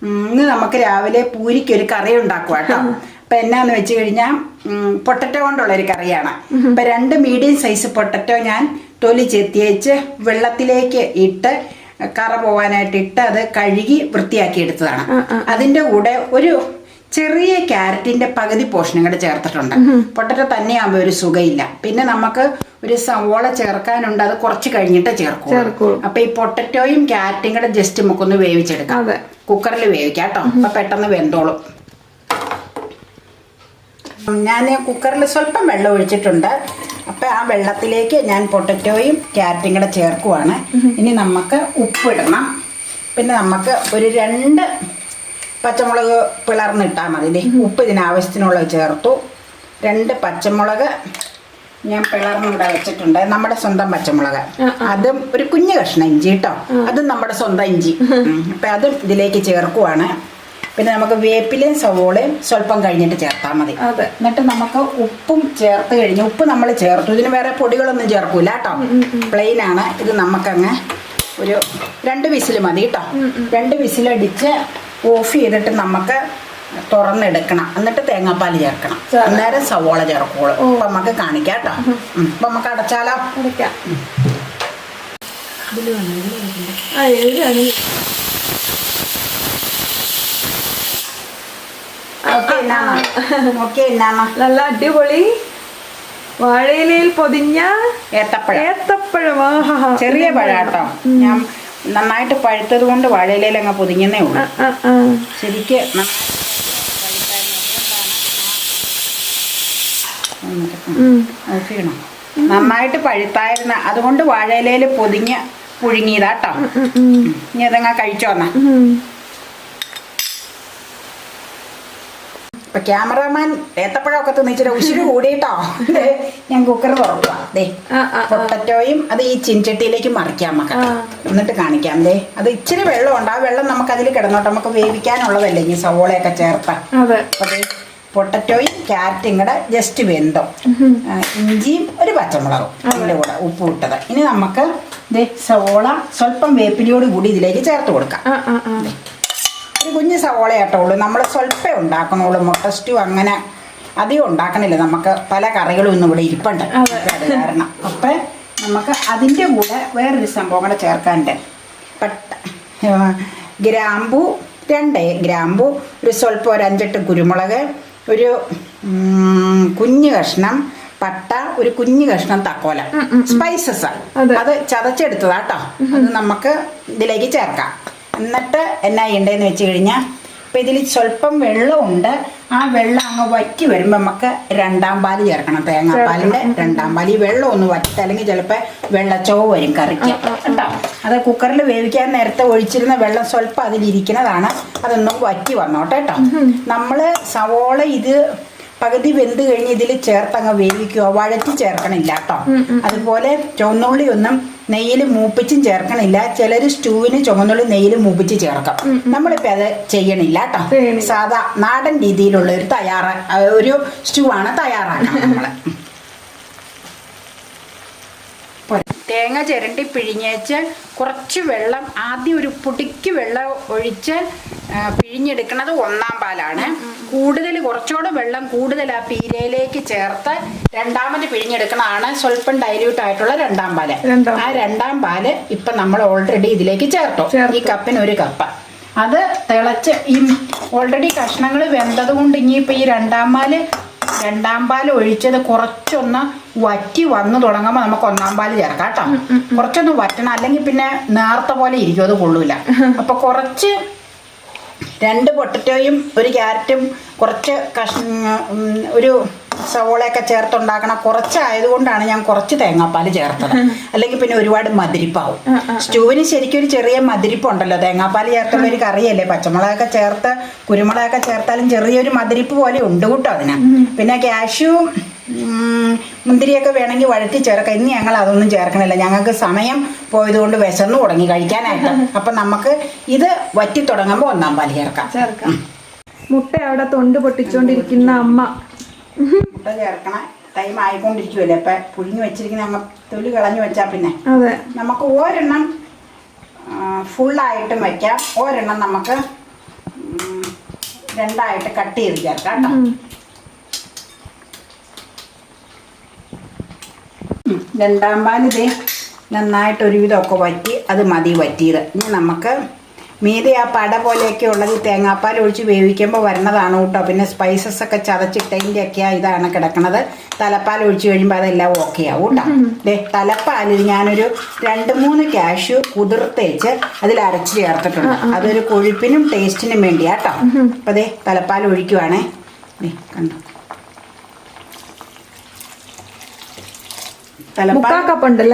ഇന്ന് നമുക്ക് രാവിലെ പൂരിക്കൊരു കറി ഉണ്ടാക്കുക കേട്ടോ. അപ്പൊ എന്നാന്ന് വെച്ച് കഴിഞ്ഞാൽ പൊട്ടറ്റോ കൊണ്ടുള്ളൊരു കറിയാണ്. അപ്പൊ 2 മീഡിയം സൈസ് പൊട്ടറ്റോ ഞാൻ തൊലി ചെത്തിയേച്ച് വെള്ളത്തിലേക്ക് ഇട്ട് കറ പോവാനായിട്ട് ഇട്ട് അത് കഴുകി വൃത്തിയാക്കി എടുത്തതാണ്. അതിന്റെ കൂടെ ഒരു ചെറിയ ക്യാരറ്റിന്റെ പകുതി പോർഷനും കൂടെ ചേർത്തിട്ടുണ്ട്. പൊട്ടറ്റോ തന്നെയാകുമ്പോൾ ഒരു സുഖമില്ല. പിന്നെ നമുക്ക് ഒരു സവോള ചേർക്കാനുണ്ട്, അത് കുറച്ച് കഴിഞ്ഞിട്ട് ചേർക്കും. അപ്പൊ ഈ പൊട്ടറ്റോയും ക്യാരറ്റും കൂടെ ജസ്റ്റ് നമുക്കൊന്ന് വേവിച്ചെടുക്കാം. കുക്കറിൽ വേവിക്കാം കേട്ടോ. അപ്പൊ പെട്ടെന്ന് വെന്തോളും. ഞാൻ കുക്കറിൽ സ്വല്പം വെള്ളം ഒഴിച്ചിട്ടുണ്ട്. അപ്പൊ ആ വെള്ളത്തിലേക്ക് ഞാൻ പൊട്ടറ്റോയും ക്യാരറ്റും കൂടെ ചേർക്കുവാണ്. ഇനി നമുക്ക് ഉപ്പിടണം. പിന്നെ നമുക്ക് ഒരു 2 പച്ചമുളക് പിളർന്നിട്ടാൽ മതി. ഉപ്പ് ഇതിനാവശ്യത്തിനുള്ളത് ചേർത്തു. 2 പച്ചമുളക് ഞാൻ പിളർന്നിവിടെ വെച്ചിട്ടുണ്ട്. നമ്മുടെ സ്വന്തം പച്ചമുളക്. അതും ഒരു കുഞ്ഞു കഷ്ണം ഇഞ്ചി കേട്ടോ. അതും നമ്മുടെ സ്വന്തം ഇഞ്ചി. അപ്പൊ അതും ഇതിലേക്ക് ചേർക്കുവാണ്. പിന്നെ നമുക്ക് വേപ്പിലയും സവോളയും സ്വല്പം കഴിഞ്ഞിട്ട് ചേർത്താൽ മതി. എന്നിട്ട് നമുക്ക് ഉപ്പും ചേർത്ത് കഴിഞ്ഞ് ഉപ്പ് നമ്മൾ ചേർത്തു. ഇതിന് വേറെ പൊടികളൊന്നും ചേർക്കൂല കേട്ടോ. പ്ലെയിൻ ആണ് ഇത്. നമുക്കങ്ങ് ഒരു 2 വിസിൽ മതി കേട്ടോ. 2 വിസിലടിച്ച് ഓഫ് ചെയ്തിട്ട് നമുക്ക് തുറന്നെടുക്കണം. എന്നിട്ട് തേങ്ങാപ്പാൽ ചേർക്കണം. അന്നേരം സവോള ചേർക്കോളൂ. അപ്പൊ നമുക്ക് കാണിക്കാം കേട്ടോ. അപ്പൊ നമുക്ക് അടച്ചാലോ? നല്ല അടിപൊളി വാഴയിലയിൽ പൊതിഞ്ഞ ഏത്തപ്പഴം. ചെറിയ പഴാട്ടോ. ഞാൻ നന്നായിട്ട് പഴുത്തത് കൊണ്ട് വാഴയിലയിൽ അങ്ങ് പൊതിഞ്ഞേ ഉള്ളൂ. ശരിക്ക് നന്നായിട്ട് പഴുത്തായിരുന്ന അതുകൊണ്ട് വാഴയിലയിൽ പൊതിഞ്ഞ് പുഴുങ്ങിയതാട്ടോ. ഇനി അതങ്ങ് കഴിച്ചോന്നാ. ഇപ്പൊ ക്യാമറമാൻ ഏത്തപ്പഴമൊക്കെ തിന്നിച്ചിട്ട് ഉശിര് കൂടിയിട്ടോ. ഞാൻ കുക്കർ തുറക്കുക. പൊട്ടറ്റോയും അത് ഈ ചിൻചട്ടിയിലേക്ക് മറിക്കാം നമുക്ക്. എന്നിട്ട് കാണിക്കാം. അത് ഇച്ചിരി വെള്ളമുണ്ട്. ആ വെള്ളം നമുക്ക് അതിൽ കിടന്നോട്ടെ. നമുക്ക് വേവിക്കാനുള്ളതല്ലേ ഈ സവോളയൊക്കെ ചേർത്ത്. അപ്പൊ പൊട്ടറ്റോയും ക്യാരറ്റും കൂടെ ജസ്റ്റ് വെന്തോ. ഇഞ്ചിയും ഒരു പച്ചമുളകും അതിൻ്റെ കൂടെ ഉപ്പ് ഇട്ടത്. ഇനി നമുക്ക് സവോള സ്വല്പം വേപ്പിലയോട് കൂടി ഇതിലേക്ക് ചേർത്ത് കൊടുക്കാം. ഒരു കുഞ്ഞ് സവോളയായിട്ടുള്ളൂ. നമ്മൾ സ്വല്പം ഉണ്ടാക്കണുള്ളൂ. മുട്ട സ്റ്റൂ അങ്ങനെ അധികം ഉണ്ടാക്കണില്ല. നമുക്ക് പല കറികളും ഇന്നും ഇവിടെ ഇരിപ്പുണ്ട്. അത് കാരണം അപ്പം നമുക്ക് അതിൻ്റെ കൂടെ വേറൊരു സംഭവം കൂടെ ചേർക്കാനുണ്ട്. ഗ്രാമ്പൂ 2 ഗ്രാമ്പൂ, ഒരു സ്വല്പം ഒരു 5-8 കുരുമുളക്, ഒരു കുഞ്ഞു കഷ്ണം പട്ട, ഒരു കുഞ്ഞു കഷ്ണം തക്കോല. സ്പൈസസ് അത് ചതച്ചെടുത്തതാട്ടോ. അത് നമുക്ക് ഇതിലേക്ക് ചേർക്കാം. എന്നിട്ട് എന്നാ ചെയ്യണ്ടേന്ന് വെച്ച് കഴിഞ്ഞാൽ ഇപ്പം ഇതിൽ സ്വല്പം വെള്ളമുണ്ട്. ആ വെള്ളം അങ്ങ് വറ്റി വരുമ്പോൾ നമുക്ക് 2ാം പാല് ചേർക്കണം. തേങ്ങാപ്പാലിൻ്റെ 2ാം പാല്. ഈ വെള്ളം ഒന്ന് വറ്റി, അല്ലെങ്കിൽ ചിലപ്പോൾ വെള്ളച്ചോവ് വരും കറിക്ക് കേട്ടോ. അത് കുക്കറിൽ വേവിക്കാൻ നേരത്തെ ഒഴിച്ചിരുന്ന വെള്ളം സ്വല്പം അതിലിരിക്കുന്നതാണ്. അതൊന്നും വറ്റി വന്നോട്ടെ കേട്ടോ. നമ്മൾ സവോള ഇത് പകുതി വെന്ത് കഴിഞ്ഞ് ഇതിൽ ചേർത്തങ്ങ് വേവിക്കുക. വഴറ്റി ചേർക്കണില്ല കേട്ടോ. അതുപോലെ ചുവന്നുള്ളി ഒന്നും നെയ്യിൽ മൂപ്പിച്ചും ചേർക്കണില്ല. ചിലർ സ്റ്റൂവിന് ചുവന്നുള്ളി നെയ്യിൽ മൂപ്പിച്ച് ചേർക്കാം. നമ്മളിപ്പോൾ അത് ചെയ്യണില്ല കേട്ടോ. സാധാ നാടൻ രീതിയിലുള്ള ഒരു സ്റ്റൂ ആണ് തയ്യാറാക്കണം നമ്മൾ. തേങ്ങ ചിരണ്ടി പിഴിഞ്ഞേച്ച് കുറച്ച് വെള്ളം ആദ്യം ഒരു പൊടിക്ക് വെള്ളം ഒഴിച്ച് പിഴിഞ്ഞെടുക്കുന്നത് 1ാം പാലാണ്. കൂടുതൽ കുറച്ചുകൂടെ വെള്ളം കൂടുതൽ ആ പീരയിലേക്ക് ചേർത്ത് 2ാമത് പിഴിഞ്ഞെടുക്കുന്നതാണ് സ്വല്പം ഡൈല്യൂട്ട് ആയിട്ടുള്ള 2ാം പാല്. ആ 2ാം പാല് ഇപ്പം നമ്മൾ ഓൾറെഡി ഇതിലേക്ക് ചേർത്തു. ഈ കപ്പിന് 1 കപ്പ്. അത് തിളച്ച് ഈ ഓൾറെഡി കഷ്ണങ്ങൾ വെന്തത് കൊണ്ട് ഇനിയിപ്പോൾ ഈ 2ാം പാല് ഒഴിച്ചത് കുറച്ചൊന്ന് വറ്റി വന്നു തുടങ്ങുമ്പോൾ നമുക്ക് 1ാം പാല് ചേർക്കാം കേട്ടോ. കുറച്ചൊന്ന് വറ്റണം, അല്ലെങ്കിൽ പിന്നെ നേർത്ത പോലെ ഇരിക്കും, അത് കൊള്ളൂല. അപ്പൊ കുറച്ച് 2 പൊട്ടറ്റോയും 1 ക്യാരറ്റും കുറച്ച് ഒരു സവോളയൊക്കെ ചേർത്തുണ്ടാക്കണം. കുറച്ചായതുകൊണ്ടാണ് ഞാൻ കുറച്ച് തേങ്ങാപ്പാൽ ചേർത്തത്. അല്ലെങ്കിൽ പിന്നെ ഒരുപാട് മധുരിപ്പാവും. സ്റ്റൂവിന് ശരിക്കും ഒരു ചെറിയ മധുരിപ്പുണ്ടല്ലോ. തേങ്ങാപ്പാൽ ചേർത്തുള്ള ഒരു കറിയല്ലേ. പച്ചമുളകൊക്കെ ചേർത്ത് കുരുമുളകൊക്കെ ചേർത്താലും ചെറിയൊരു മധുരിപ്പ് പോലെ ഉണ്ട് കേട്ടോ അതിന്. പിന്നെ കാഷ്യൂ മുന്തിരിയൊക്കെ വേണമെങ്കിൽ വഴറ്റി ചേർക്കാം. ഇന്ന് ഞങ്ങൾ അതൊന്നും ചേർക്കണില്ല. ഞങ്ങൾക്ക് സമയം പോയതുകൊണ്ട് വിശന്നു തുടങ്ങി കഴിക്കാനായിട്ട്. അപ്പം നമുക്ക് ഇത് വറ്റി തുടങ്ങുമ്പോൾ 1ാം പാല് ചേർക്കാം. മുട്ട അവിടെ തൊണ്ട് പൊട്ടിച്ചോണ്ടിരിക്കുന്ന അമ്മ മുട്ട ചേർക്കണ ടൈം ആയിക്കൊണ്ടിരിക്കുമല്ലേ. ഇപ്പം പുഴുങ്ങി വെച്ചിരിക്കുന്ന അങ്ങ് തൊലി കളഞ്ഞു വെച്ചാൽ പിന്നെ നമുക്ക് ഒരെണ്ണം ഫുള്ളായിട്ടും വയ്ക്കാം, ഒരെണ്ണം നമുക്ക് രണ്ടായിട്ട് കട്ട് ചെയ്ത് ചേർക്കാം കേട്ടോ. രണ്ടാം പാൽ ഇതേ നന്നായിട്ട് ഒരുവിധമൊക്കെ വറ്റി, അത് മതി വറ്റിയത്. ഇനി നമുക്ക് മീതെ ആ പട പോലെയൊക്കെ ഉള്ളത് തേങ്ങാപ്പാൽ ഒഴിച്ച് വേവിക്കുമ്പോൾ വരുന്നതാണ് കേട്ടോ. പിന്നെ സ്പൈസസ് ഒക്കെ ചതച്ചിട്ടതിൻ്റെ ഒക്കെ ഇതാണ് കിടക്കുന്നത്. തലപ്പാൽ ഒഴിച്ച് കഴിയുമ്പോൾ അതെല്ലാം ഓക്കെ ആവും കേട്ടോ. ദേ തലപ്പാലിൽ ഞാനൊരു 2-3 കാഷ്യൂ കുതിർത്തേച്ച് അതിൽ അരച്ച് ചേർത്തിട്ടുണ്ട്. അതൊരു കൊഴുപ്പിനും ടേസ്റ്റിനും വേണ്ടിയാ കേട്ടോ. അപ്പം ദേ തലപ്പാൽ ഒഴിക്കുവാണേ. കണ്ടോ, തലപ്പാൽ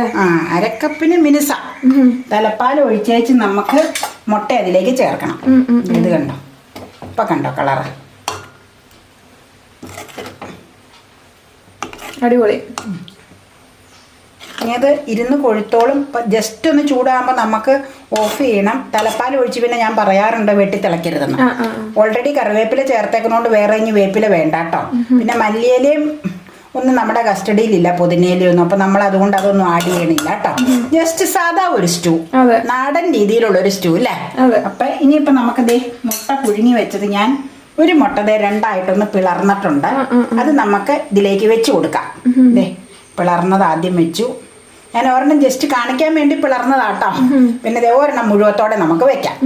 അരക്കപ്പിന് മിനുസ തലപ്പാൽ ഒഴിച്ചേച്ച് നമുക്ക് മുട്ട അതിലേക്ക് ചേർക്കണം. ഇത് കണ്ടോ, ഇപ്പൊ കണ്ടോ കളറ്, അടിപൊളി. ഇനി അത് ഇരുന്ന് കൊഴുത്തോളും. ജസ്റ്റ് ഒന്ന് ചൂടാകുമ്പോൾ നമുക്ക് ഓഫ് ചെയ്യണം. തലപ്പാൽ ഒഴിച്ച് പിന്നെ ഞാൻ പറയാറുണ്ട് വെട്ടി തിളക്കരുതെന്ന്. ഓൾറെഡി കറിവേപ്പില ചേർത്തേക്കുന്നതുകൊണ്ട് വേറെ ഇനി വേപ്പില വേണ്ട കേട്ടോ. പിന്നെ മല്ലിയിലയും ഒന്നും നമ്മുടെ കസ്റ്റഡിയിലില്ല, പുതിനയിലൊന്നും. അപ്പൊ നമ്മൾ അതുകൊണ്ട് അതൊന്നും ആഡ് ചെയ്യണില്ല കേട്ടോ. ജസ്റ്റ് സാധാ ഒരു സ്റ്റൂ, നാടൻ രീതിയിലുള്ള ഒരു സ്റ്റൂ അല്ലേ. അപ്പൊ ഇനിയിപ്പൊ നമുക്കിതേ മുട്ട പുഴുങ്ങി വെച്ചത് ഞാൻ ഒരു മുട്ട രണ്ടായിട്ടൊന്ന് പിളർന്നിട്ടുണ്ട്. അത് നമുക്ക് ഇതിലേക്ക് വെച്ച് കൊടുക്കാം. ദേ പിളർന്നത് ആദ്യം വെച്ചു. ഞാൻ ഒരെണ്ണം ജസ്റ്റ് കാണിക്കാൻ വേണ്ടി പിളർന്നതാട്ടോ. പിന്നെ ദേ ഒരെണ്ണം മുഴുവത്തോടെ നമുക്ക് വെക്കാം.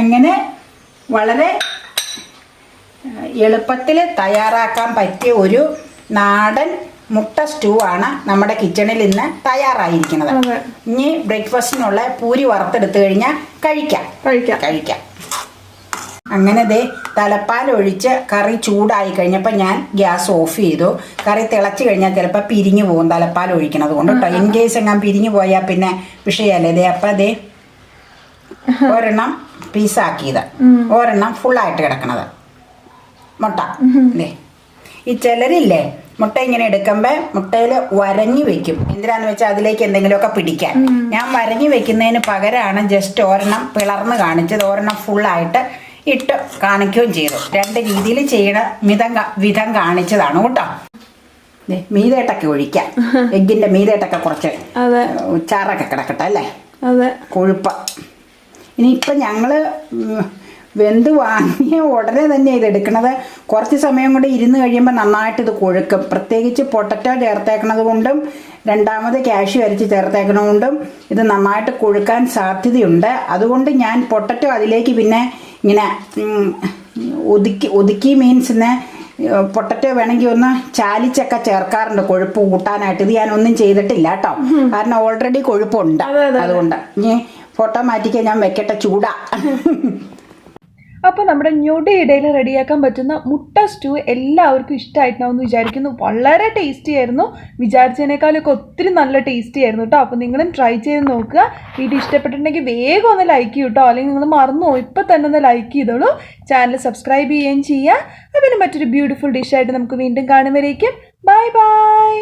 അങ്ങനെ വളരെ എളുപ്പത്തിൽ തയ്യാറാക്കാൻ പറ്റിയ ഒരു നാടൻ മുട്ട സ്റ്റൂ ആണ് നമ്മുടെ കിച്ചണിൽ ഇന്ന് തയ്യാറായിരിക്കുന്നത്. ഇനി ബ്രേക്ക്ഫാസ്റ്റിനുള്ള പൂരി വറുത്തെടുത്തു കഴിഞ്ഞാൽ കഴിക്കാം. അങ്ങനെ ദേ തലപ്പാൽ ഒഴിച്ച് കറി ചൂടായി കഴിഞ്ഞപ്പോൾ ഞാൻ ഗ്യാസ് ഓഫ് ചെയ്തു. കറി തിളച്ച് കഴിഞ്ഞാൽ ചിലപ്പോൾ പിരിഞ്ഞു പോകും തലപ്പാൽ ഒഴിക്കണത് കൊണ്ട് കേട്ടോ. ഇൻ കേസ് എങ്ങാൻ പിരിഞ്ഞു പോയാൽ പിന്നെ വിഷയമല്ലേ. ദേ അപ്പം ദേ ഒരെണ്ണം പീസാക്കിയത്, ഒരെണ്ണം ഫുള്ളായിട്ട് കിടക്കണത് മുട്ട. അല്ലേ, ഈ ചിലരില്ലേ മുട്ട ഇങ്ങനെ എടുക്കുമ്പോൾ മുട്ടയിൽ വരഞ്ഞു വെക്കും. എന്തിനാന്ന് വെച്ചാൽ അതിലേക്ക് എന്തെങ്കിലുമൊക്കെ പിടിക്കാൻ. ഞാൻ വരഞ്ഞു വെക്കുന്നതിന് പകരമാണ് ജസ്റ്റ് ഒരെണ്ണം പിളർന്ന് കാണിച്ചത്, ഒരെണ്ണം ഫുള്ളായിട്ട് ഇട്ട് കാണിക്കുകയും ചെയ്തു. 2 രീതിയിൽ ചെയ്യണ വിധം കാണിച്ചതാണ് കേട്ടോ. മീതേട്ടൊക്കെ ഒഴിക്കാം, എഗ്ഗിന്റെ മീതേട്ടൊക്കെ കുറച്ച് ചാറൊക്കെ കിടക്കട്ടെ അല്ലേ, കൊഴുപ്പ്. ഇനിയിപ്പം ഞങ്ങള് വെന്ത് വാങ്ങിയ ഉടനെ തന്നെ ഇത് എടുക്കണത്. കുറച്ച് സമയം കൊണ്ട് ഇരുന്ന് കഴിയുമ്പോൾ നന്നായിട്ട് ഇത് കൊഴുക്കും. പ്രത്യേകിച്ച് പൊട്ടറ്റോ ചേർത്തേക്കണത് കൊണ്ടും രണ്ടാമത് കാഷ്യൂ അരച്ച് ചേർത്തേക്കണത് കൊണ്ടും ഇത് നന്നായിട്ട് കൊഴുക്കാൻ സാധ്യതയുണ്ട്. അതുകൊണ്ട് ഞാൻ പൊട്ടറ്റോ അതിലേക്ക് പിന്നെ ഇങ്ങനെ ഒതുക്കി മീൻസിന് പൊട്ടറ്റോ വേണമെങ്കിൽ ഒന്ന് ചാലിച്ചൊക്കെ ചേർക്കാറുണ്ട് കൊഴുപ്പ് കൂട്ടാനായിട്ട്. ഇത് ഞാനൊന്നും ചെയ്തിട്ടില്ല കേട്ടോ, കാരണം ഓൾറെഡി കൊഴുപ്പുണ്ട്. അതുകൊണ്ട് ഇനി ഫോട്ടോ മാറ്റിക്കാൻ ഞാൻ വെക്കട്ടെ, ചൂടാ. അപ്പോൾ നമ്മുടെ ഞൊടിയിടയിൽ റെഡിയാക്കാൻ പറ്റുന്ന മുട്ട സ്റ്റൂ എല്ലാവർക്കും ഇഷ്ടമായിട്ടുണ്ടാവുമെന്ന് വിചാരിക്കുന്നു. വളരെ ടേസ്റ്റി ആയിരുന്നു, വിചാരിച്ചതിനേക്കാളൊക്കെ ഒത്തിരി നല്ല ടേസ്റ്റി ആയിരുന്നു കേട്ടോ. അപ്പോൾ നിങ്ങളും ട്രൈ ചെയ്ത് നോക്കുക. വീഡിയോ ഇഷ്ടപ്പെട്ടിട്ടുണ്ടെങ്കിൽ വേഗം ഒന്ന് ലൈക്ക് ചെയ്യൂ കേട്ടോ, അല്ലെങ്കിൽ നിങ്ങൾ മറന്നു ഇപ്പം തന്നെ ഒന്ന് ലൈക്ക് ചെയ്തോളൂ. ചാനൽ സബ്സ്ക്രൈബ് ചെയ്യുകയും ചെയ്യുക. അപ്പോൾ പിന്നെ മറ്റൊരു ബ്യൂട്ടിഫുൾ ഡിഷായിട്ട് നമുക്ക് വീണ്ടും കാണുമ്പോഴേക്കും ബൈ ബൈ.